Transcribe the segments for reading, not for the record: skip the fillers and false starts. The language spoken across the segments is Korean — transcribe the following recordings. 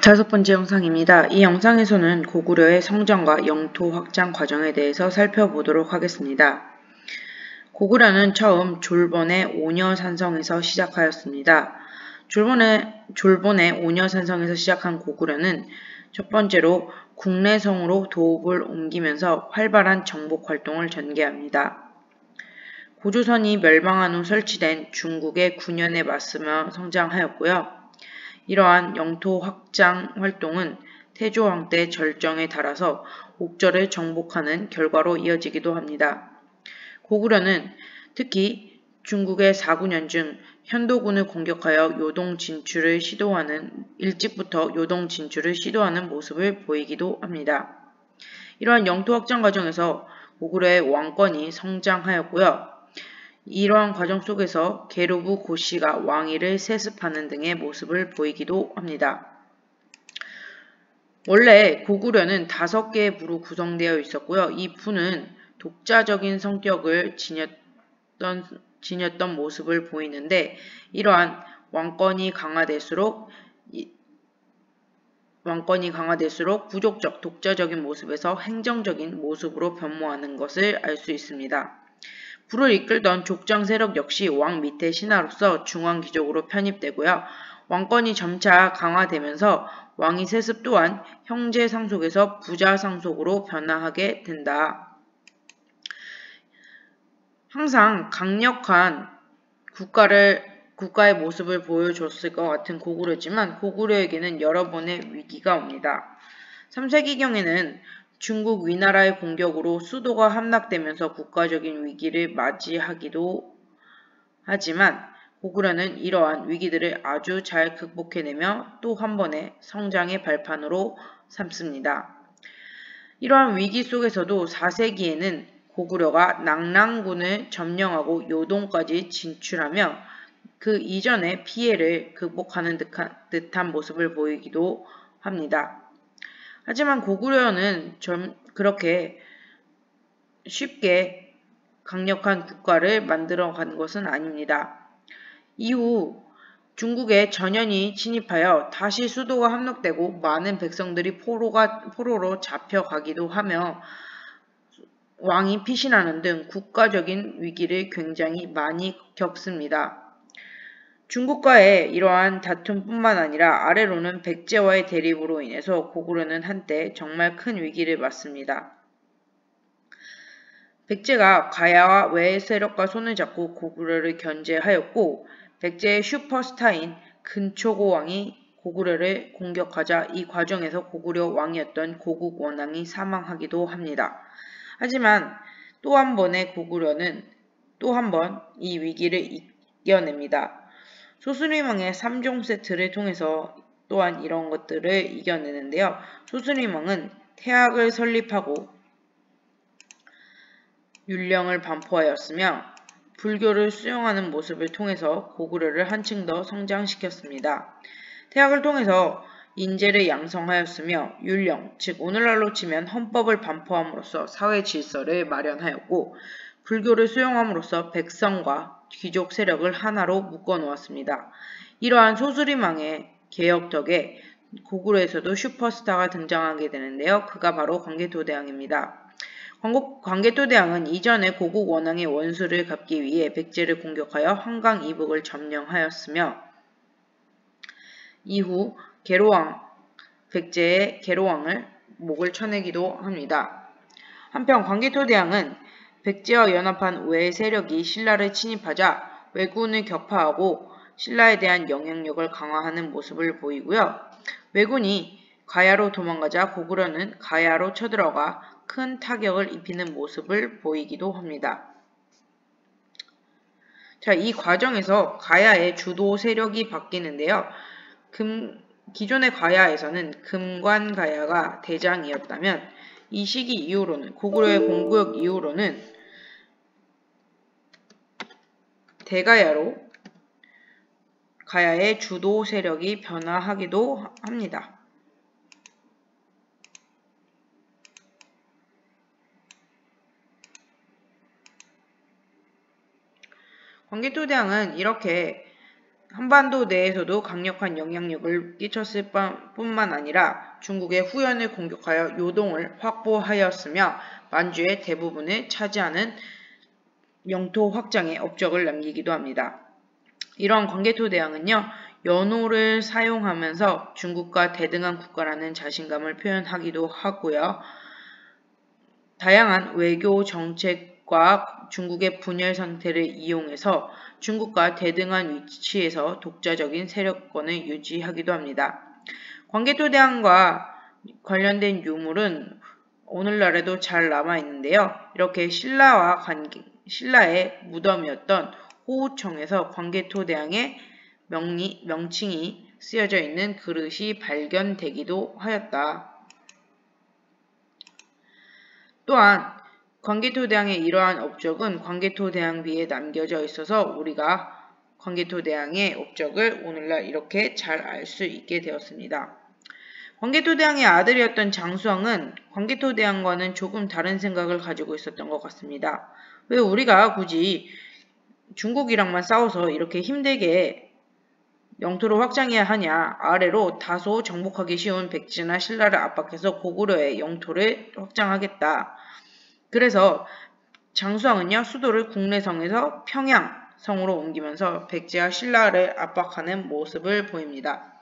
5번째 영상입니다. 이 영상에서는 고구려의 성장과 영토 확장 과정에 대해서 살펴보도록 하겠습니다. 고구려는 처음 졸본의 오녀산성에서 시작하였습니다. 졸본의 오녀산성에서 시작한 고구려는 첫 번째로 국내성으로 도읍을 옮기면서 활발한 정복 활동을 전개합니다. 고조선이 멸망한 후 설치된 중국의 군현에 맞서며 성장하였고요. 이러한 영토 확장 활동은 태조왕 때 절정에 달아서 옥저를 정복하는 결과로 이어지기도 합니다. 고구려는 특히 중국의 4구년 중 현도군을 공격하여 일찍부터 요동 진출을 시도하는 모습을 보이기도 합니다. 이러한 영토 확장 과정에서 고구려의 왕권이 성장하였고요. 이러한 과정 속에서 계로부 고씨가 왕위를 세습하는 등의 모습을 보이기도 합니다. 원래 고구려는 5개의 부로 구성되어 있었고요. 이 부는 독자적인 성격을 지녔던 모습을 보이는데 이러한 왕권이 강화될수록 부족적, 독자적인 모습에서 행정적인 모습으로 변모하는 것을 알 수 있습니다. 부를 이끌던 족장 세력 역시 왕 밑의 신하로서 중앙귀족으로 편입되고요. 왕권이 점차 강화되면서 왕위 세습 또한 형제 상속에서 부자 상속으로 변화하게 된다. 항상 강력한 국가의 모습을 보여줬을 것 같은 고구려지만 고구려에게는 여러 번의 위기가 옵니다. 3세기경에는 중국 위나라의 공격으로 수도가 함락되면서 국가적인 위기를 맞이하기도 하지만 고구려는 이러한 위기들을 아주 잘 극복해내며 또 한 번의 성장의 발판으로 삼습니다. 이러한 위기 속에서도 4세기에는 고구려가 낙랑군을 점령하고 요동까지 진출하며 그 이전의 피해를 극복하는 듯한 모습을 보이기도 합니다. 하지만 고구려는 그렇게 쉽게 강력한 국가를 만들어간 것은 아닙니다. 이후 중국의 전현이 침입하여 다시 수도가 함락되고 많은 백성들이 포로로 잡혀가기도 하며 왕이 피신하는 등 국가적인 위기를 굉장히 많이 겪습니다. 중국과의 이러한 다툼뿐만 아니라 아래로는 백제와의 대립으로 인해서 고구려는 한때 정말 큰 위기를 맞습니다. 백제가 가야와 외의 세력과 손을 잡고 고구려를 견제하였고 백제의 슈퍼스타인 근초고왕이 고구려를 공격하자 이 과정에서 고구려 왕이었던 고국원왕이 사망하기도 합니다. 하지만 또 한 번의 고구려는 또 한 번 이 위기를 이겨냅니다. 소수림왕의 3종 세트를 통해서 또한 이런 것들을 이겨내는데요. 소수림왕은 태학을 설립하고 율령을 반포하였으며 불교를 수용하는 모습을 통해서 고구려를 한층 더 성장시켰습니다. 태학을 통해서 인재를 양성하였으며 율령, 즉 오늘날로 치면 헌법을 반포함으로써 사회 질서를 마련하였고 불교를 수용함으로써 백성과 귀족 세력을 하나로 묶어놓았습니다. 이러한 소수림왕의 개혁 덕에 고구려에서도 슈퍼스타가 등장하게 되는데요. 그가 바로 광개토대왕입니다. 광개토대왕은 이전에 고국 원왕의 원수를 갚기 위해 백제를 공격하여 한강 이북을 점령하였으며 이후 백제의 계로왕을 목을 쳐내기도 합니다. 한편 광개토대왕은 백제와 연합한 외의 세력이 신라를 침입하자 왜군을 격파하고 신라에 대한 영향력을 강화하는 모습을 보이고요. 왜군이 가야로 도망가자 고구려는 가야로 쳐들어가 큰 타격을 입히는 모습을 보이기도 합니다. 자, 이 과정에서 가야의 주도 세력이 바뀌는데요. 기존의 가야에서는 금관가야가 대장이었다면 이 시기 이후로는 고구려의 공격 이후로는 대가야로 가야의 주도 세력이 변화하기도 합니다. 광개토대왕은 이렇게 한반도 내에서도 강력한 영향력을 끼쳤을 뿐만 아니라 중국의 후연을 공격하여 요동을 확보하였으며 만주의 대부분을 차지하는 영토 확장에 업적을 남기기도 합니다. 이러한 광개토대왕은요, 연호를 사용하면서 중국과 대등한 국가라는 자신감을 표현하기도 하고요. 다양한 외교 정책과 중국의 분열 상태를 이용해서 중국과 대등한 위치에서 독자적인 세력권을 유지하기도 합니다. 광개토대왕과 관련된 유물은 오늘날에도 잘 남아있는데요. 이렇게 신라의 무덤이었던 호우청에서 광개토대왕의 명칭이 쓰여져 있는 그릇이 발견되기도 하였다. 또한 광개토대왕의 이러한 업적은 광개토대왕비에 남겨져 있어서 우리가 광개토대왕의 업적을 오늘날 이렇게 잘 알 수 있게 되었습니다. 광개토대왕의 아들이었던 장수왕은 광개토대왕과는 조금 다른 생각을 가지고 있었던 것 같습니다. 왜 우리가 굳이 중국이랑만 싸워서 이렇게 힘들게 영토를 확장해야 하냐, 아래로 다소 정복하기 쉬운 백제나 신라를 압박해서 고구려의 영토를 확장하겠다. 그래서 장수왕은요, 수도를 국내성에서 평양성으로 옮기면서 백제와 신라를 압박하는 모습을 보입니다.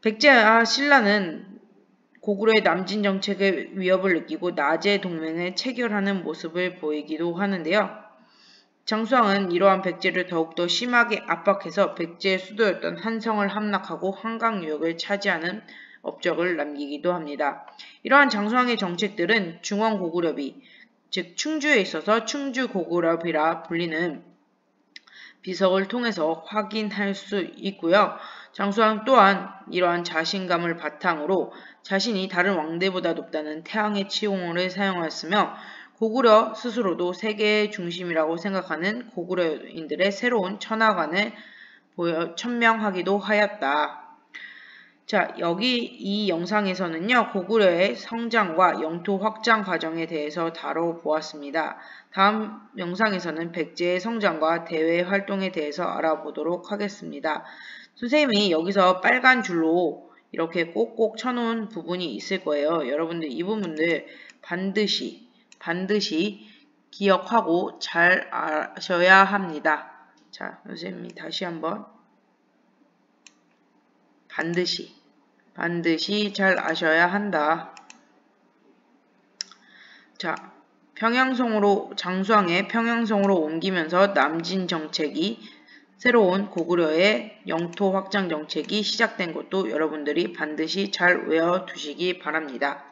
백제와 신라는 고구려의 남진 정책의 위협을 느끼고 나제 동맹을 체결하는 모습을 보이기도 하는데요. 장수왕은 이러한 백제를 더욱더 심하게 압박해서 백제의 수도였던 한성을 함락하고 한강 유역을 차지하는 업적을 남기기도 합니다. 이러한 장수왕의 정책들은 중원고구려비, 즉 충주에 있어서 충주고구려비라 불리는 비석을 통해서 확인할 수 있고요. 장수왕 또한 이러한 자신감을 바탕으로 자신이 다른 왕들보다 높다는 태양의 치용어를 사용하였으며 고구려 스스로도 세계의 중심이라고 생각하는 고구려인들의 새로운 천하관을 천명하기도 하였다. 자, 여기 이 영상에서는요, 고구려의 성장과 영토 확장 과정에 대해서 다뤄보았습니다. 다음 영상에서는 백제의 성장과 대외 활동에 대해서 알아보도록 하겠습니다. 선생님이 여기서 빨간 줄로 이렇게 꼭꼭 쳐놓은 부분이 있을 거예요. 여러분들 이 부분들 반드시 기억하고 잘 아셔야 합니다. 자, 선생님이 다시 한번 반드시 잘 아셔야 한다. 자, 장수왕의 평양성으로 옮기면서 남진 정책이 새로운 고구려의 영토 확장 정책이 시작된 것도 여러분들이 반드시 잘 외워두시기 바랍니다.